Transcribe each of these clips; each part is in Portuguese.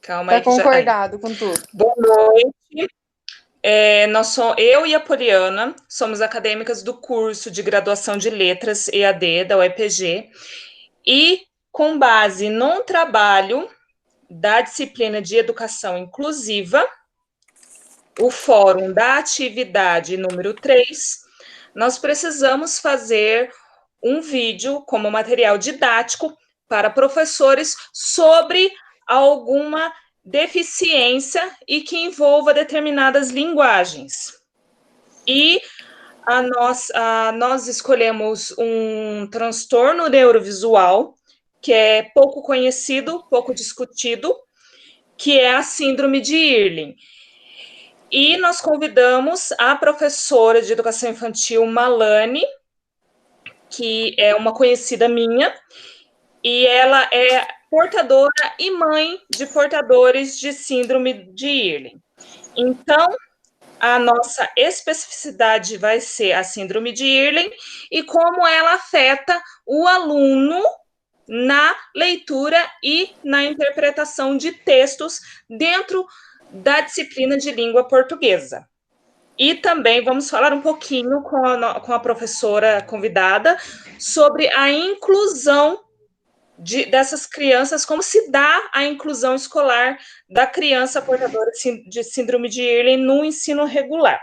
Calma Tá aí que já... concordado com tudo. Boa noite. Eu e a Poliana somos acadêmicas do curso de graduação de letras EAD da UEPG e, com base num trabalho da disciplina de educação inclusiva, o Fórum da Atividade número 3, nós precisamos fazer um vídeo como material didático para professores sobre alguma deficiência e que envolva determinadas linguagens. E nós escolhemos um transtorno neurovisual que é pouco conhecido, pouco discutido, que é a síndrome de Irlen. E nós convidamos a professora de educação infantil, Malane, que é uma conhecida minha, e ela é portadora e mãe de portadores de síndrome de Irlen. Então, a nossa especificidade vai ser a síndrome de Irlen e como ela afeta o aluno na leitura e na interpretação de textos dentro da disciplina de língua portuguesa. E também vamos falar um pouquinho com a professora convidada sobre a inclusão dessas crianças, como se dá a inclusão escolar da criança portadora de síndrome de Irlen no ensino regular.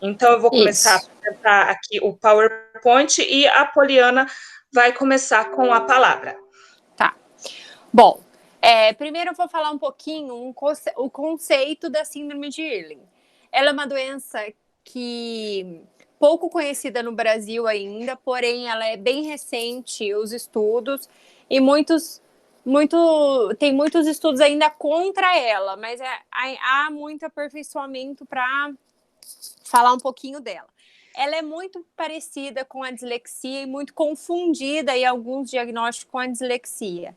Então, eu vou começar a apresentar aqui o PowerPoint e a Poliana vai começar com a palavra. Tá. Bom, primeiro eu vou falar um pouquinho o conceito da síndrome de Irlen. Ela é uma doença que pouco conhecida no Brasil ainda, porém ela é bem recente, os estudos, e tem muitos estudos ainda contra ela, mas há muito aperfeiçoamento para falar um pouquinho dela. Ela é muito parecida com a dislexia e muito confundida em alguns diagnósticos com a dislexia.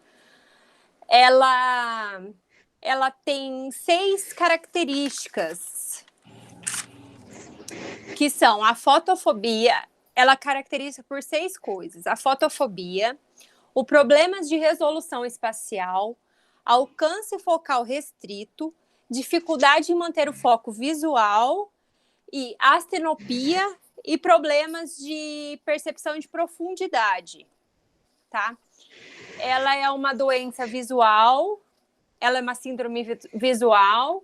Ela tem 6 características, que são a fotofobia. Ela caracteriza por 6 coisas: a fotofobia, o problemas de resolução espacial, alcance focal restrito, dificuldade em manter o foco visual e astenopia e problemas de percepção de profundidade, tá? Ela é uma doença visual, ela é uma síndrome visual,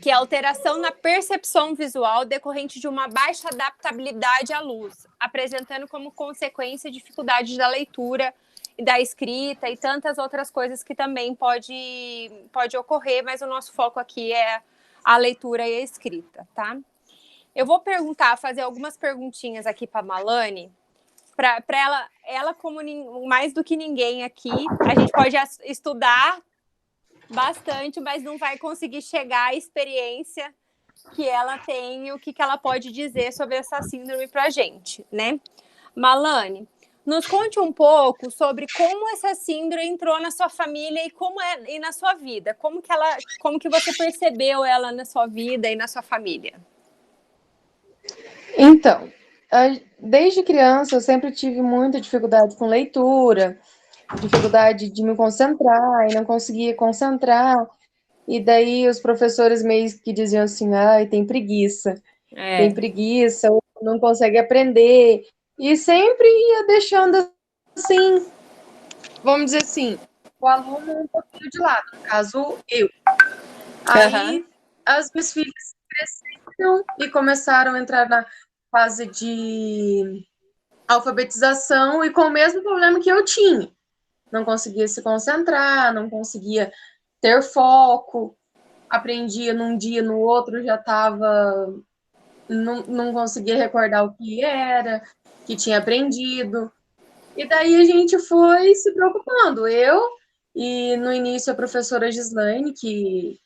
que é alteração na percepção visual decorrente de uma baixa adaptabilidade à luz, apresentando como consequência dificuldade da leitura e da escrita e tantas outras coisas que também pode ocorrer, mas o nosso foco aqui é a leitura e a escrita, tá? Eu vou fazer algumas perguntinhas aqui para a Malane, para ela como mais do que ninguém aqui, a gente pode estudar bastante, mas não vai conseguir chegar à experiência que ela tem e o que ela pode dizer sobre essa síndrome para a gente, né? Malane, nos conte um pouco sobre como essa síndrome entrou na sua família e na sua vida. Como que você percebeu ela na sua vida e na sua família? Então, desde criança eu sempre tive muita dificuldade com leitura, dificuldade de me concentrar e não conseguia concentrar. E daí os professores meio que diziam assim, ai, tem preguiça, ou não consegue aprender. E sempre ia deixando assim, vamos dizer assim, o aluno um pouquinho de lado, no caso, eu. Aí as minhas filhas cresceram e começaram a entrar na fase de alfabetização e com o mesmo problema que eu tinha. Não conseguia se concentrar, não conseguia ter foco, aprendia num dia, no outro já estava... Não conseguia recordar o que era, que tinha aprendido. E daí a gente foi se preocupando. Eu e, no início, a professora Gislaine, que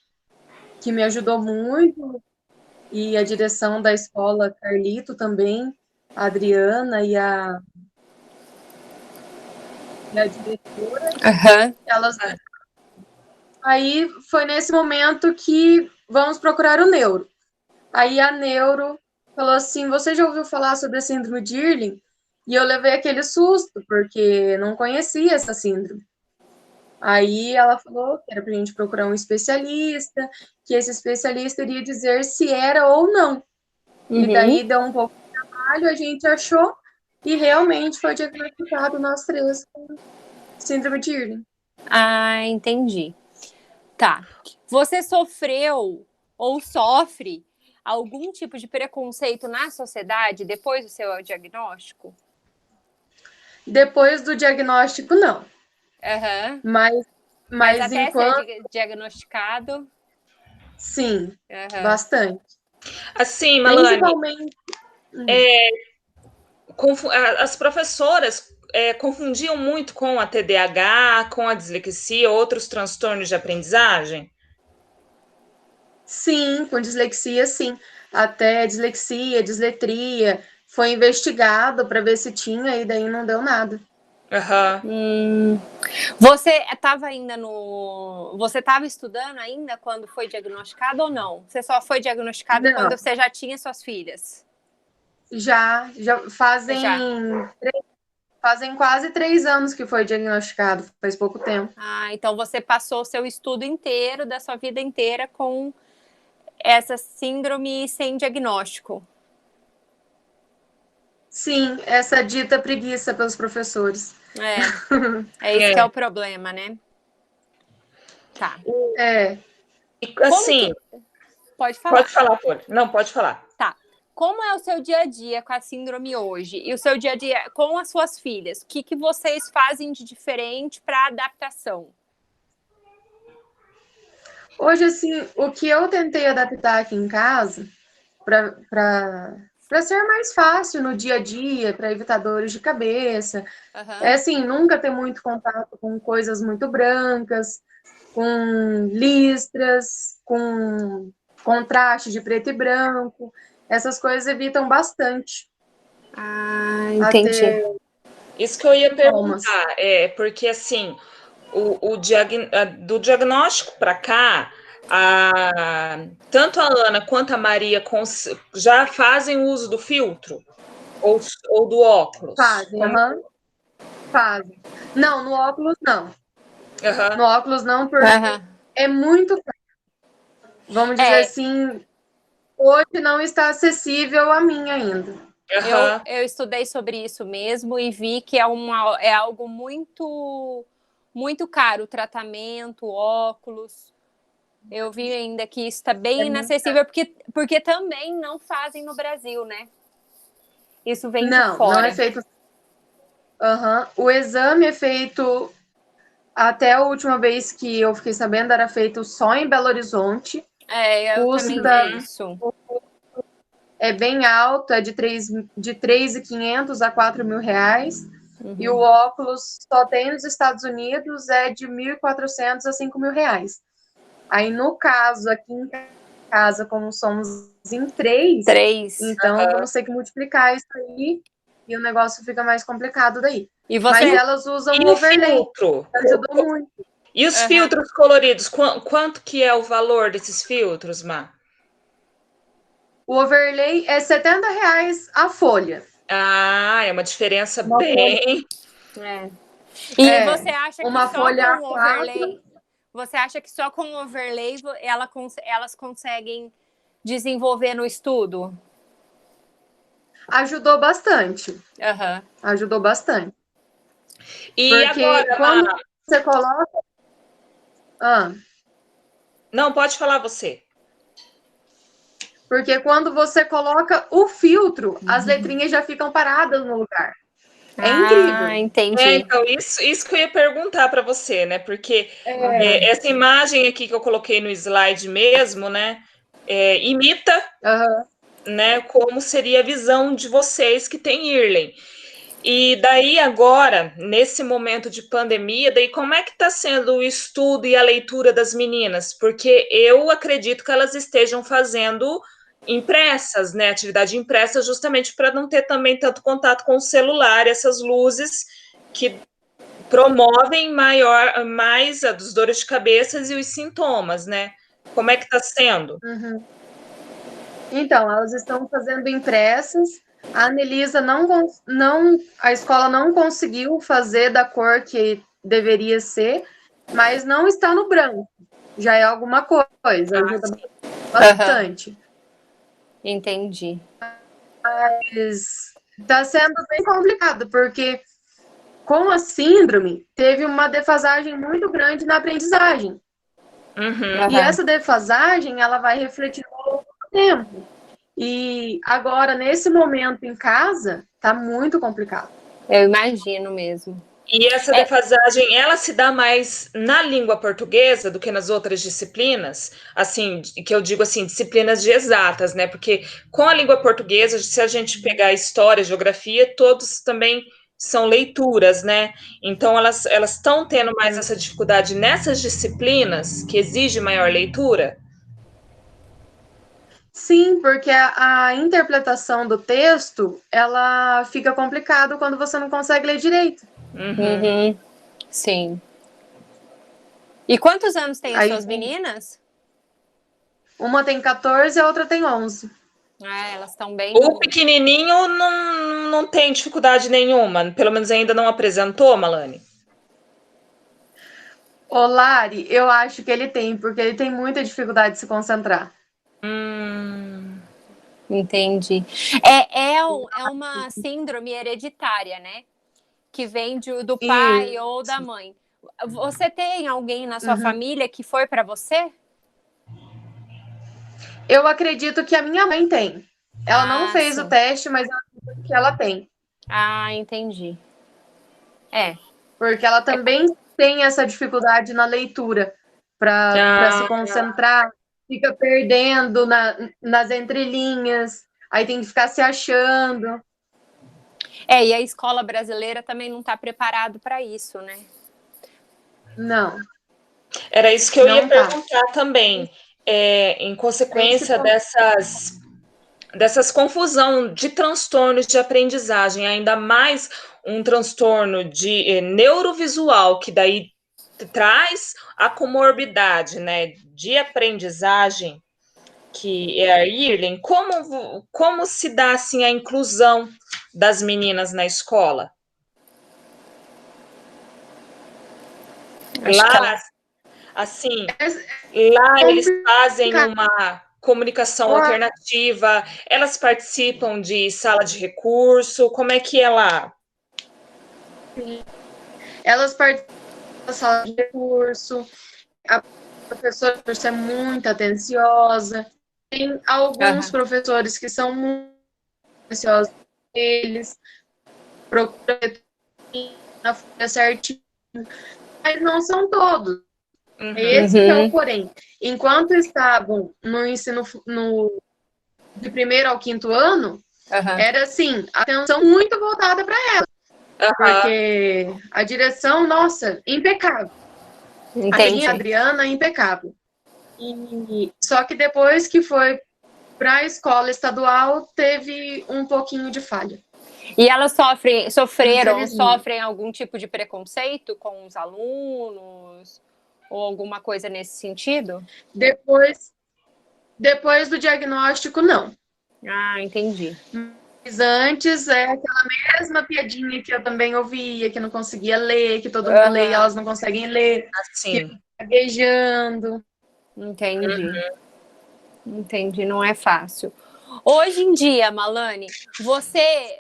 me ajudou muito, e a direção da escola, Carlito também, a Adriana e a diretora, elas... Aí foi nesse momento que vamos procurar o neuro. Aí a neuro falou assim, você já ouviu falar sobre a síndrome de Irlen? E eu levei aquele susto, porque não conhecia essa síndrome. Aí ela falou que era para a gente procurar um especialista, que esse especialista iria dizer se era ou não. E daí deu um pouco de trabalho, a gente achou e realmente foi diagnosticado nós três com síndrome de Irlen. Ah, entendi. Tá. Você sofreu ou sofre algum tipo de preconceito na sociedade depois do seu diagnóstico? Depois do diagnóstico, não. Uhum. Mas até enquanto... ser diagnosticado? Sim, bastante. Assim, Malane, Principalmente... as professoras confundiam muito com a TDAH, com a dislexia, outros transtornos de aprendizagem? Sim, com dislexia, sim. Até dislexia, disletria, foi investigado para ver se tinha e daí não deu nada. Você estava ainda Você estava estudando ainda quando foi diagnosticado ou não? Você só foi diagnosticado quando você já tinha suas filhas? Já fazem quase 3 anos que foi diagnosticado, faz pouco tempo. Ah, então você passou o seu estudo inteiro, da sua vida inteira, com essa síndrome sem diagnóstico. Sim, essa dita preguiça pelos professores. É isso que é o problema, né? Tá. Assim, Pode falar. Pode falar, Folha. Não, pode falar. Tá. Como é o seu dia a dia com a síndrome hoje? E o seu dia a dia com as suas filhas? O que vocês fazem de diferente para adaptação? Hoje, assim, o que eu tentei adaptar aqui em casa para ser mais fácil no dia a dia, para evitar dores de cabeça, é assim, nunca ter muito contato com coisas muito brancas, com listras, com contraste de preto e branco. Essas coisas evitam bastante. Ah, entendi. Isso que eu ia perguntar, porque assim, do diagnóstico para cá, tanto a Ana quanto a Maria já fazem uso do filtro ou do óculos? Fazem, fazem. Não, no óculos não. No óculos não, porque é muito caro. Vamos dizer assim, hoje não está acessível a mim ainda. Eu estudei sobre isso mesmo e vi que é algo muito, muito caro, o tratamento, óculos. Eu vi ainda que isso está bem inacessível, porque também não fazem no Brasil, né? Isso vem de fora. Não é feito. O exame é feito, até a última vez que eu fiquei sabendo, era feito só em Belo Horizonte. Eu também vi isso. É bem alto, é de 3.500 a 4.000 reais. E o óculos só tem nos Estados Unidos, é de 1.400 a 5.000 reais. Aí, no caso, aqui em casa, como somos em três. Então vamos ter que multiplicar isso aí e o negócio fica mais complicado daí. Mas elas usam o overlay, ajudou muito. E os filtros coloridos, quanto que é o valor desses filtros, Má? O overlay é R$70 a folha. Ah, é uma diferença bem... E você acha que uma só folha com o overlay... Você acha que só com o overlay elas conseguem desenvolver no estudo? Ajudou bastante. Ajudou bastante. E porque agora, quando você coloca... Não, pode falar você. Porque quando você coloca o filtro, as letrinhas já ficam paradas no lugar. É incrível. Entendi. Então, isso que eu ia perguntar para você, né? Porque essa imagem aqui que eu coloquei no slide mesmo, né? Imita, né? Como seria a visão de vocês que tem Irlen. E daí agora, nesse momento de pandemia, daí como é que está sendo o estudo e a leitura das meninas? Porque eu acredito que elas estejam fazendo impressas, né? Atividade impressa, justamente para não ter também tanto contato com o celular, essas luzes que promovem mais as dores de cabeça e os sintomas, né? Como é que está sendo? Então, elas estão fazendo impressas. A Anelisa a escola não conseguiu fazer da cor que deveria ser, mas não está no branco. Já é alguma coisa, ajuda sim. bastante. Entendi. Mas está sendo bem complicado, porque com a síndrome, teve uma defasagem muito grande na aprendizagem. Uhum. E essa defasagem, ela vai refletir ao longo do tempo. E agora, nesse momento em casa, tá muito complicado. Eu imagino mesmo. E essa defasagem, ela se dá mais na língua portuguesa do que nas outras disciplinas? Assim, que eu digo assim, disciplinas de exatas, né? Porque com a língua portuguesa, se a gente pegar história, geografia, todos também são leituras, né? Então, elas estão tendo mais essa dificuldade nessas disciplinas que exige maior leitura? Sim, porque a interpretação do texto, ela fica complicada quando você não consegue ler direito. Uhum. Sim. E quantos anos tem as Aí, suas meninas? uma tem 14 e a outra tem 11. Ah, elas estão bem. O pequenininho não tem dificuldade nenhuma, pelo menos ainda não apresentou, Malane? O Lari, eu acho que ele tem, porque ele tem muita dificuldade de se concentrar. Entendi. É uma síndrome hereditária, né? Que vem do pai ou da mãe. Você tem alguém na sua família que foi para você? Eu acredito que a minha mãe tem. Ela não fez sim. o teste, mas eu acredito que ela tem. Ah, entendi. Porque ela também tem essa dificuldade na leitura para se concentrar, fica perdendo nas entrelinhas, aí tem que ficar se achando. E a escola brasileira também não está preparado para isso, né? Não. Era isso que eu ia Não tá. perguntar também. Em consequência dessas confusão de transtornos de aprendizagem, ainda mais um transtorno de neurovisual, que daí traz a comorbidade, né, de aprendizagem, que é a Irlen, como se dá assim a inclusão das meninas na escola? Lá, assim, lá eles fazem uma comunicação alternativa, elas participam de sala de recurso, como é que é lá? Elas participam da sala de recurso, a professora, por ser muito atenciosa, tem alguns professores que são muito atenciosos, eles procuram na folha certinho, mas não são todos. Esse que é o porém. Enquanto estavam no ensino de primeiro ao quinto ano, era assim, atenção muito voltada para ela. Porque a direção, nossa, impecável. A Adriana, impecável. Só que depois que foi para a escola estadual, teve um pouquinho de falha. E elas sofrem algum tipo de preconceito com os alunos? Ou alguma coisa nesse sentido? Depois do diagnóstico, não. Ah, entendi. Mas antes, é aquela mesma piadinha que eu também ouvia, que não conseguia ler, que todo mundo lê e elas não conseguem ler, Assim. que gaguejando. Entendi. Entendi, não é fácil. Hoje em dia, Malane, você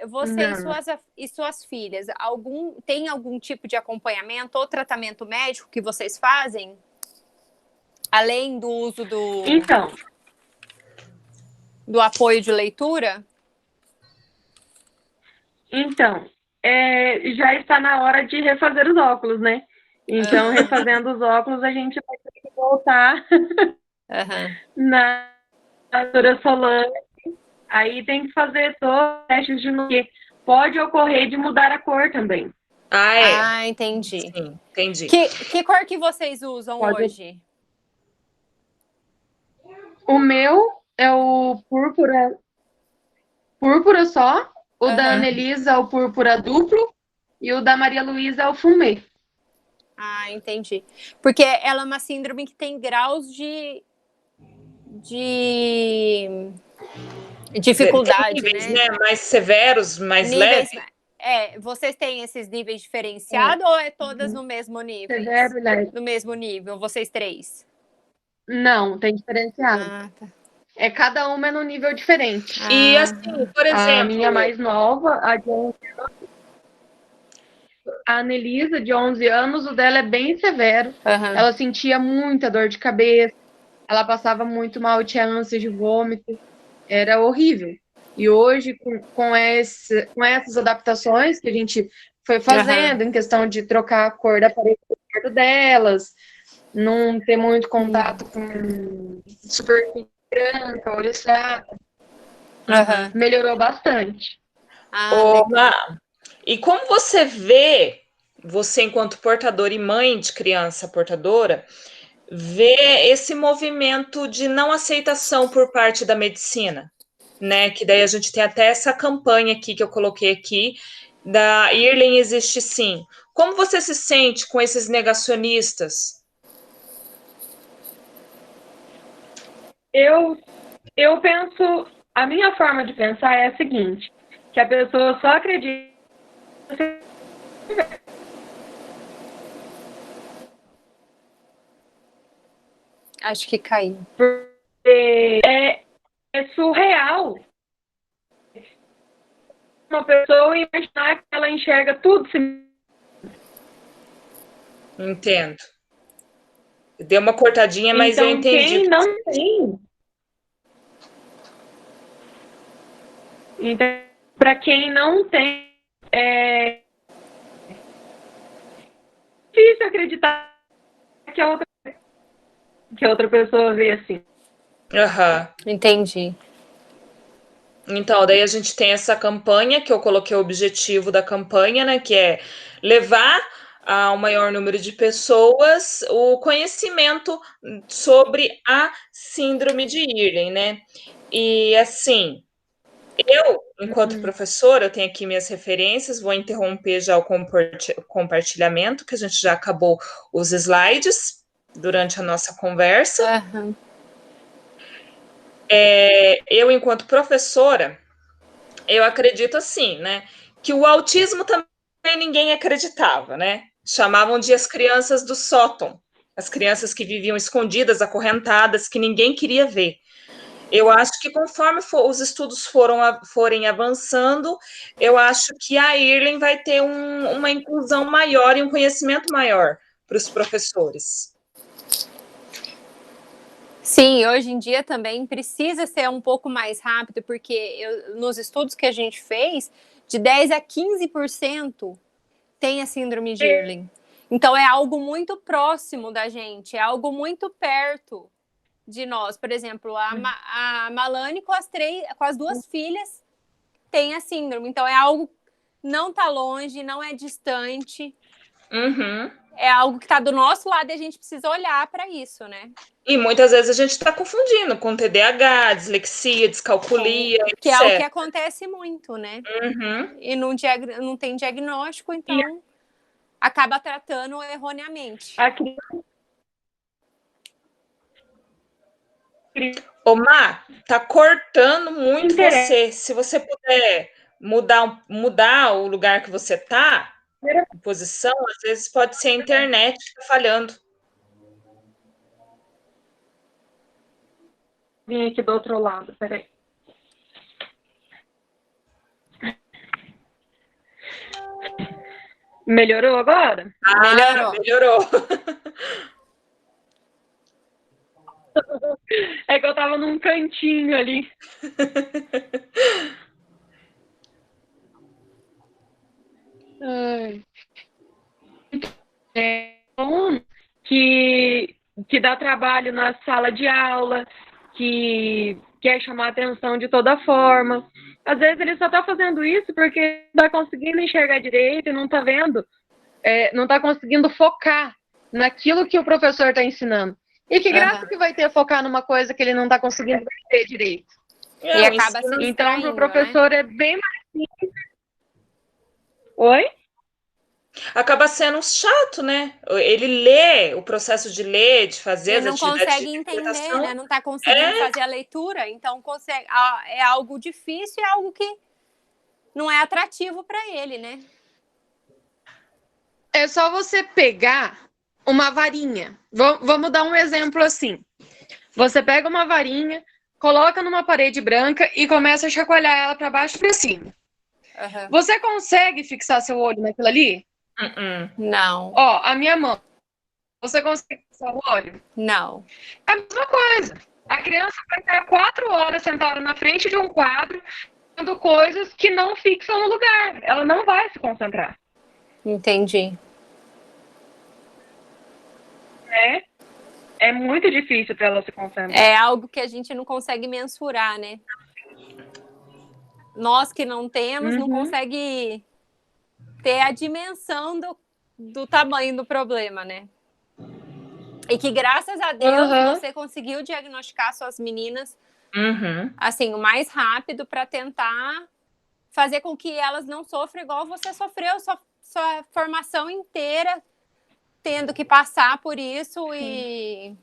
e suas filhas, tem algum tipo de acompanhamento ou tratamento médico que vocês fazem? Além do uso do apoio de leitura? Então, já está na hora de refazer os óculos, né? Então, refazendo os óculos, a gente vai ter que voltar na doutora Solange. Aí tem que fazer todos os testes de novo. Pode ocorrer de mudar a cor também. Entendi. Sim, entendi. Que cor que vocês usam hoje? O meu é o púrpura só. O da Anelisa é o púrpura duplo. E o da Maria Luísa é o fumê. Ah, entendi. Porque ela é uma síndrome que tem graus de dificuldade, níveis, né? Mais severos, mais leves. Vocês têm esses níveis diferenciados ou é todas no mesmo nível? Severo e leve. No mesmo nível, vocês três? Não, tem diferenciado. Tá. Cada uma é num nível diferente. E assim, por exemplo, A minha mais nova, a Anelisa, de 11 anos, o dela é bem severo. Ela sentia muita dor de cabeça, ela passava muito mal, tinha ânsia de vômito, era horrível. E hoje, com essas adaptações que a gente foi fazendo, em questão de trocar a cor da parede perto delas, não ter muito contato com superfície branca, olho fraco, melhorou bastante. E como você vê, você enquanto portadora e mãe de criança portadora, vê esse movimento de não aceitação por parte da medicina, né? Que daí a gente tem até essa campanha aqui que eu coloquei aqui, da IRLEM existe sim. Como você se sente com esses negacionistas? Eu penso, a minha forma de pensar é a seguinte, que a pessoa só acredita. Acho que caiu. Porque é surreal uma pessoa imaginar que ela enxerga tudo. Entendo. Deu uma cortadinha, mas então, eu entendi. Quem não tem. Então, para quem não tem, é difícil acreditar que a outra pessoa vê assim. Entendi. Então, daí a gente tem essa campanha, que eu coloquei o objetivo da campanha, né, que é levar ao maior número de pessoas o conhecimento sobre a síndrome de IRLEM, né? E, assim, eu, enquanto professora, eu tenho aqui minhas referências, vou interromper já o compartilhamento, que a gente já acabou os slides durante a nossa conversa. Eu, enquanto professora, eu acredito assim, né, que o autismo também ninguém acreditava, né? Chamavam de as crianças do sótão, as crianças que viviam escondidas, acorrentadas, que ninguém queria ver. Eu acho que conforme os estudos forem avançando, eu acho que a IRLEM vai ter uma inclusão maior e um conhecimento maior para os professores. Sim, hoje em dia também precisa ser um pouco mais rápido, porque nos estudos que a gente fez, de 10 a 15% tem a síndrome de IRLEM. Então é algo muito próximo da gente, é algo muito perto de nós. Por exemplo, a Malane com as duas filhas tem a síndrome. Então é algo não tá longe, não é distante. É algo que está do nosso lado e a gente precisa olhar para isso, né? E muitas vezes a gente está confundindo com TDAH, dislexia, descalculia, etc. Que é o que acontece muito, né? E não tem diagnóstico, então acaba tratando erroneamente. Ô, Má, tá cortando muito você. Se você puder mudar o lugar que você tá, a posição, às vezes pode ser a internet que tá falhando. Vim aqui do outro lado, peraí. Melhorou agora? Melhorou. É que eu tava num cantinho ali. Que dá trabalho na sala de aula, que quer chamar a atenção de toda forma. Às vezes ele só tá fazendo isso porque não tá conseguindo enxergar direito e não tá vendo, não tá conseguindo focar naquilo que o professor tá ensinando. E que graça que vai ter focar numa coisa que ele não tá conseguindo ver direito. E acaba se distraindo, então, pro professor, né? É bem mais simples. Oi? Acaba sendo chato, né? Ele lê, o processo de ler, de fazer ele as atividades não consegue de entender, né? Não está conseguindo fazer a leitura, então é algo difícil, é algo que não é atrativo para ele, né? É só você pegar uma varinha. Vamos dar um exemplo assim. Você pega uma varinha, coloca numa parede branca e começa a chacoalhar ela para baixo e para cima. Uhum. Você consegue fixar seu olho naquilo ali? Não. Ó, a minha mão. Você consegue fixar o olho? Não. É a mesma coisa. A criança vai estar 4 horas sentada na frente de um quadro, fazendo coisas que não fixam no lugar. Ela não vai se concentrar. Entendi. É muito difícil para ela se concentrar. É algo que a gente não consegue mensurar, né? Nós que não temos, não consegue ter a dimensão do tamanho do problema, né? E que, graças a Deus, você conseguiu diagnosticar suas meninas assim, o mais rápido para tentar fazer com que elas não sofram igual você sofreu sua formação inteira, tendo que passar por isso e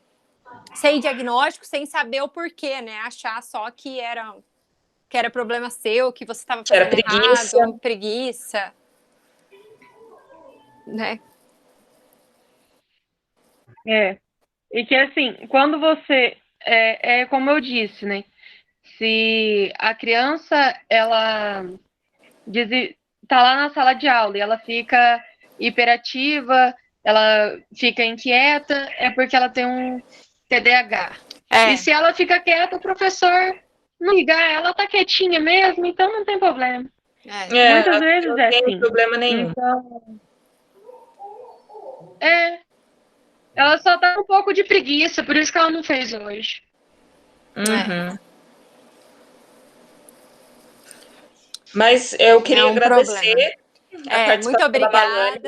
sem diagnóstico, sem saber o porquê, né? Achar só que era problema seu, que você estava fazendo errado, preguiça, né? E que assim, quando você é como eu disse, né? Se a criança ela tá lá na sala de aula e ela fica hiperativa, ela fica inquieta, é porque ela tem um TDAH. E se ela fica quieta, o professor não ligar, ela tá quietinha mesmo, então não tem problema. Muitas vezes não é tem assim. problema nenhum. Então, ela só tá um pouco de preguiça, por isso que ela não fez hoje. Mas eu queria agradecer a participação muito obrigada. da Malane,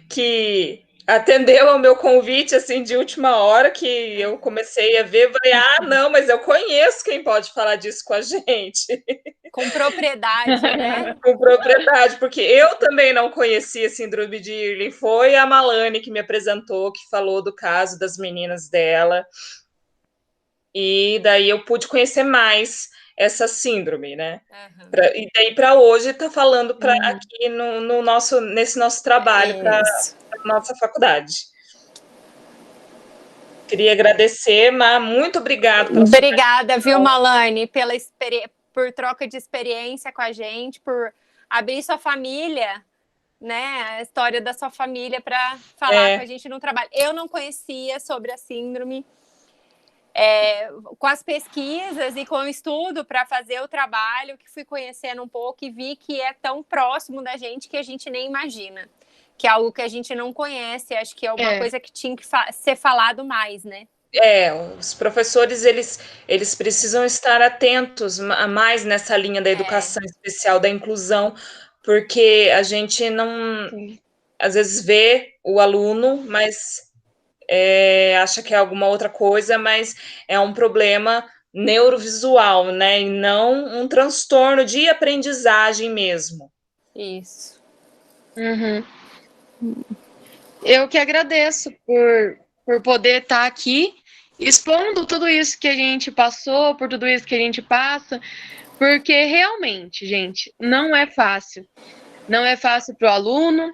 que atendeu ao meu convite assim de última hora, que eu comecei a ver, falei, não, mas eu conheço quem pode falar disso com a gente. Com propriedade, né? Com propriedade, porque eu também não conhecia síndrome de Irlen, foi a Malane que me apresentou, que falou do caso das meninas dela, e daí eu pude conhecer mais essa síndrome, né? E daí para hoje tá falando para aqui nesse nosso trabalho para a nossa faculdade. Queria agradecer, Má, muito obrigada. Obrigada, viu, Malane, por troca de experiência com a gente, por abrir sua família, né, a história da sua família para falar com a gente no trabalho. Eu não conhecia sobre a síndrome. Com as pesquisas e com o estudo para fazer o trabalho, que fui conhecendo um pouco e vi que é tão próximo da gente que a gente nem imagina. Que é algo que a gente não conhece, acho que é uma coisa que tinha que ser falado mais, né? Os professores, eles precisam estar atentos a mais nessa linha da educação especial, da inclusão, porque a gente não, às vezes, vê o aluno, mas acha que é alguma outra coisa, mas é um problema neurovisual, né? E não um transtorno de aprendizagem mesmo. Isso. Eu que agradeço por poder estar aqui expondo tudo isso que a gente passou, por tudo isso que a gente passa, porque realmente, gente, não é fácil. Não é fácil para o aluno,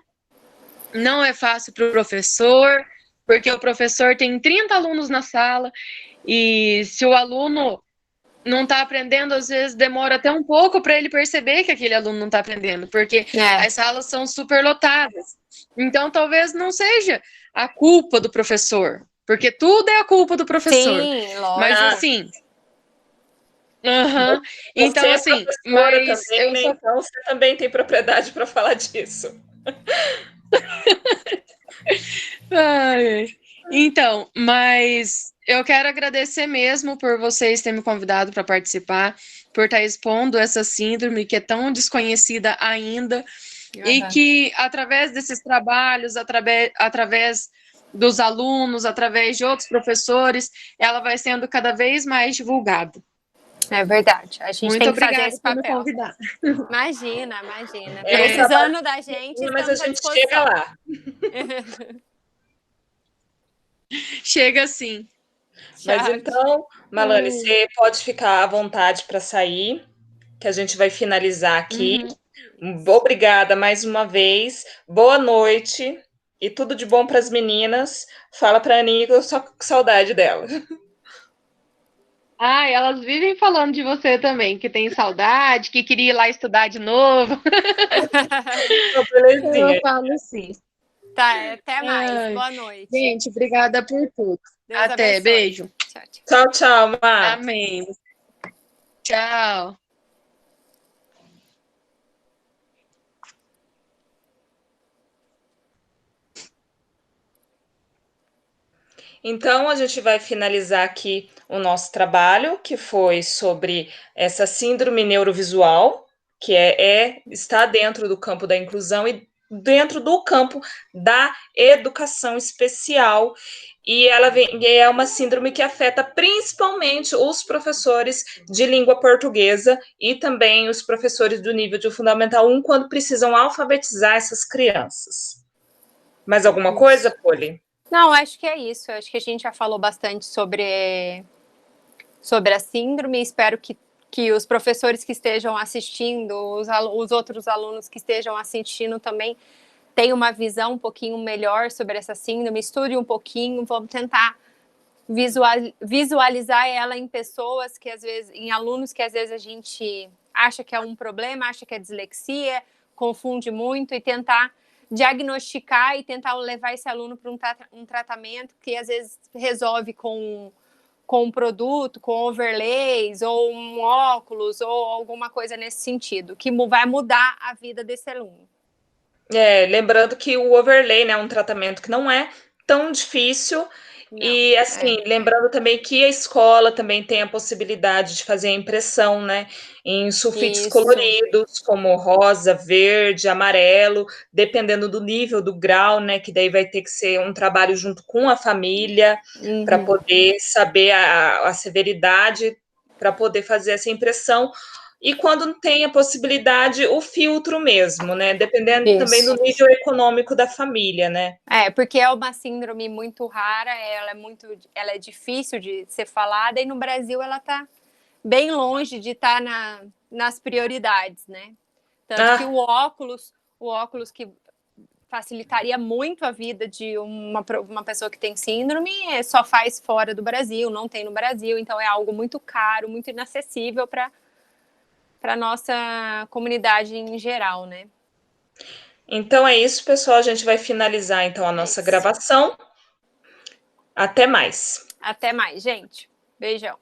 não é fácil para o professor, porque o professor tem 30 alunos na sala e se o aluno não está aprendendo, às vezes demora até um pouco para ele perceber que aquele aluno não está aprendendo, porque as salas são super lotadas. Então, talvez não seja a culpa do professor, porque tudo é a culpa do professor. Sim, lógico. Mas assim. Então, assim. Mas também, né? Então, você também tem propriedade para falar disso. Então, mas eu quero agradecer mesmo por vocês terem me convidado para participar, por estar expondo essa síndrome que é tão desconhecida ainda, e que através desses trabalhos, através dos alunos, através de outros professores, ela vai sendo cada vez mais divulgada. É verdade. A gente tem que fazer esse papel. Muito obrigada por me convidar. Imagina. Precisando da gente, mas a gente chega lá. Chega sim. Mas então, Malane, você pode ficar à vontade para sair, que a gente vai finalizar aqui. Uhum. Obrigada mais uma vez. Boa noite e tudo de bom para as meninas. Fala para a Aninha que eu só com saudade dela. Ah, elas vivem falando de você também, que tem saudade, que queria ir lá estudar de novo. Então, belezinha. Eu falo sim. Tá, até mais. Ai, Boa noite. gente, obrigada por tudo. Deus Até, abençoe. beijo. Tchau, tchau. Tchau, tchau, Má. Amém. Tchau. Então, a gente vai finalizar aqui o nosso trabalho, que foi sobre essa síndrome neurovisual, que está dentro do campo da inclusão e dentro do campo da educação especial. E é uma síndrome que afeta principalmente os professores de língua portuguesa e também os professores do nível de Fundamental 1, quando precisam alfabetizar essas crianças. Mais alguma coisa, Poli? Não, acho que é isso. Acho que a gente já falou bastante sobre a síndrome. Espero que os professores que estejam assistindo, os outros alunos que estejam assistindo também tenham uma visão um pouquinho melhor sobre essa síndrome. Estude um pouquinho, vamos tentar visualizar ela em pessoas que às vezes, em alunos que às vezes a gente acha que é um problema, acha que é dislexia, confunde muito, e tentar diagnosticar e tentar levar esse aluno para um tratamento que às vezes resolve com um produto, com overlays, ou um óculos, ou alguma coisa nesse sentido, que vai mudar a vida desse aluno. Lembrando que o overlay, né, é um tratamento que não é tão difícil. Não, e assim, lembrando também que a escola também tem a possibilidade de fazer a impressão, né, em sulfites coloridos, como rosa, verde, amarelo, dependendo do nível, do grau, né, que daí vai ter que ser um trabalho junto com a família, para poder saber a severidade, para poder fazer essa impressão. E quando tem a possibilidade, o filtro mesmo, né? Dependendo também do nível econômico da família, né? Porque é uma síndrome muito rara, ela é difícil de ser falada, e no Brasil ela está bem longe de estar nas prioridades, né? Tanto que o óculos que facilitaria muito a vida de uma pessoa que tem síndrome, só faz fora do Brasil, não tem no Brasil, então é algo muito caro, muito inacessível para a nossa comunidade em geral, né? Então é isso, pessoal. A gente vai finalizar então a nossa gravação. Até mais. Até mais, gente. Beijão.